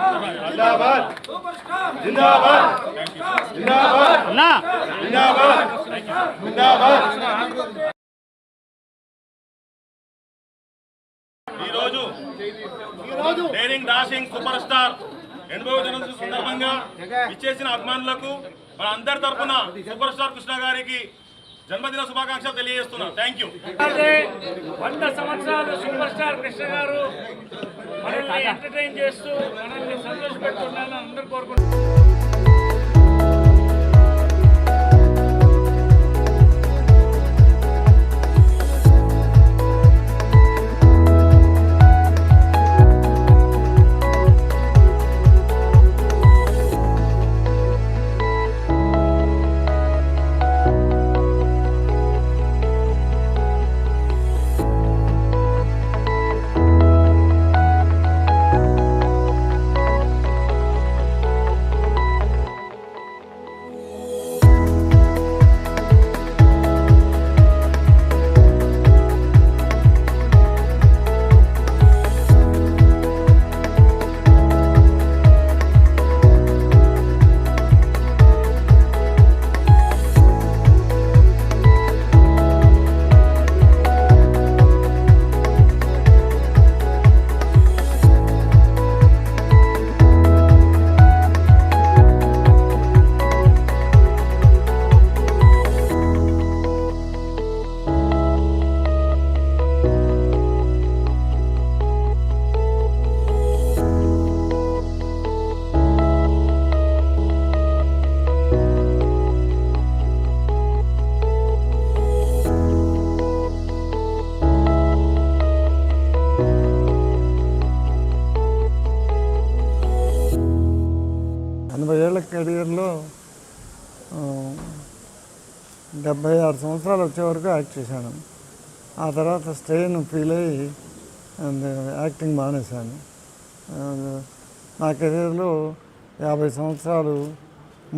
जिंदाबाद जिंदाबाद जिंदाबाद जिंदाबाद जिंदाबाद డైరింగ్ డాషింగ్ సూపర్ స్టార్ 80వ జన్మదిన సందర్భంగా ఇచ్చేసిన అభిమానులకు మన అందరి తరఫున సూపర్ స్టార్ కృష్ణ గారికి జన్మదిన శుభాకాంక్షలు తెలియజేస్తున్నా. Thank you. 100 సంవత్సరాలు సూపర్ స్టార్ కృష్ణ గారు మనల్ని ఎంటర్టైన్ చేస్తూ మనల్ని సంతోషపెడుతున్నారని అందరూ కోరుకుంటున్నారు. కెరియర్లో 76 సంవత్సరాలు వచ్చే వరకు యాక్ట్ చేశాను. ఆ తర్వాత స్ట్రెయిన్ ఫీల్ అయ్యి యాక్టింగ్ మానేశాను. నా కెరియర్లో 50 సంవత్సరాలు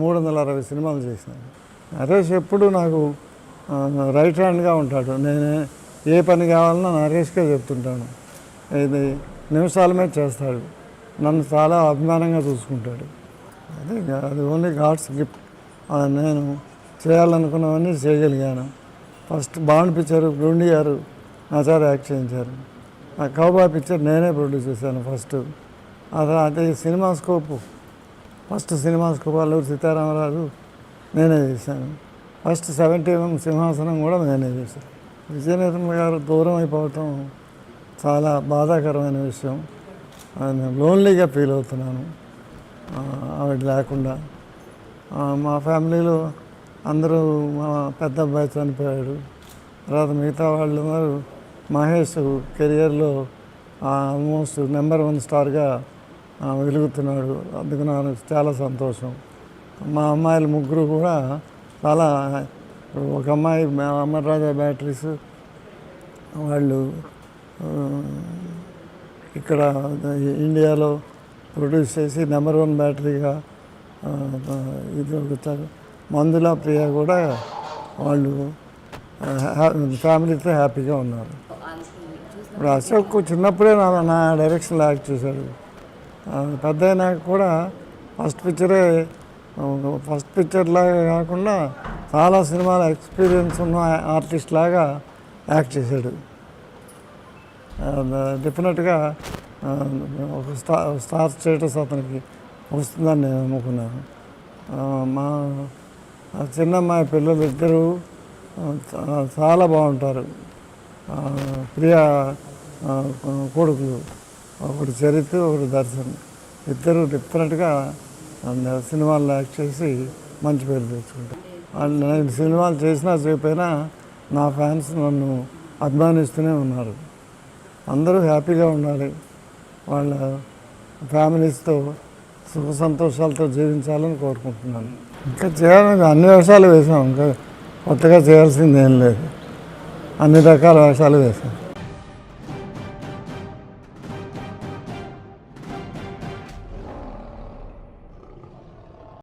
360 సినిమాలు చేశాను. నరేష్ ఎప్పుడు నాకు రైట్ హ్యాండ్గా ఉంటాడు. నేను ఏ పని కావాలన్నా నరేష్కే చెప్తుంటాను. ఇది నిమిషాల మీద చేస్తాడు. నన్ను చాలా అభిమానంగా చూసుకుంటాడు. అది ఓన్లీ గాడ్స్ గిఫ్ట్. నేను చేయాలనుకున్నవన్నీ చేయగలిగాను. ఫస్ట్ బాండ్ పిక్చర్ గుండి గారు నా చేత యాక్ట్ చేయించారు. ఆ కౌబాయ్ పిక్చర్ నేనే ప్రొడ్యూస్ చేశాను ఫస్ట్. అదే cinema scope, first cinema scope Alluri Sitaramaraju నేనే చేశాను. ఫస్ట్ 70mm సింహాసనం కూడా నేనే చేశాను. విజయనిర్మల గారు దూరం అయిపోవటం చాలా బాధాకరమైన విషయం. నేను లోన్లీగా ఫీల్ అవుతున్నాను ఆవిడ లేకుండా. మా ఫ్యామిలీలో అందరూ మా పెద్ద అబ్బాయి చనిపోయాడు. తర్వాత మిగతా వాళ్ళు మహేష్ కెరియర్లో ఆల్మోస్ట్ నెంబర్ 1 స్టార్గా వెలుగుతున్నాడు. అందుకు నాకు చాలా సంతోషం. మా అమ్మాయిలు ముగ్గురు కూడా చాలా, ఒక అమ్మాయి అమర్రాజా బ్యాటరీస్ వాళ్ళు ఇక్కడ ఇండియాలో ప్రొడ్యూస్ చేసి నెంబర్ 1 బ్యాటరీగా ఇది మందుల ప్రియ కూడా వాళ్ళు ఫ్యామిలీతో హ్యాపీగా ఉన్నారు. ఇప్పుడు అశోక్ చిన్నప్పుడే నా డైరెక్షన్లో యాక్ట్ చేశాడు. పెద్ద అయినాక కూడా ఫస్ట్ పిక్చర్ లాగా కాకుండా చాలా సినిమాల ఎక్స్పీరియన్స్ ఉన్న ఆర్టిస్ట్ లాగా యాక్ట్ చేశాడు. డెఫినెట్గా ఒక స్టార్ స్టేటస్ అతనికి వస్తుందని నేను అనుకున్నాను. మా చిన్నమ్మాయి పిల్లలు ఇద్దరు చాలా బాగుంటారు. ప్రియా కొడుకులు, ఒకటి చరిత్, ఒకటి దర్శన్, ఇద్దరు డిఫరెంట్గా సినిమాల్లో యాక్ట్ చేసి మంచి పేరు తెచ్చుకుంటారు. నేను సినిమాలు చేసినా చేయకపోయినా నా ఫ్యాన్స్ నన్ను అభిమానిస్తూనే ఉన్నారు. అందరూ హ్యాపీగా ఉండాలి, వాళ్ళ ఫ్యామిలీస్తో సుఖ సంతోషాలతో జీవించాలని కోరుకుంటున్నాను. ఇంకా చేయాలని అన్ని వేషాలు వేసాం, ఇంకా కొత్తగా చేయాల్సింది ఏం లేదు. అన్ని రకాల వేషాలు వేసాం.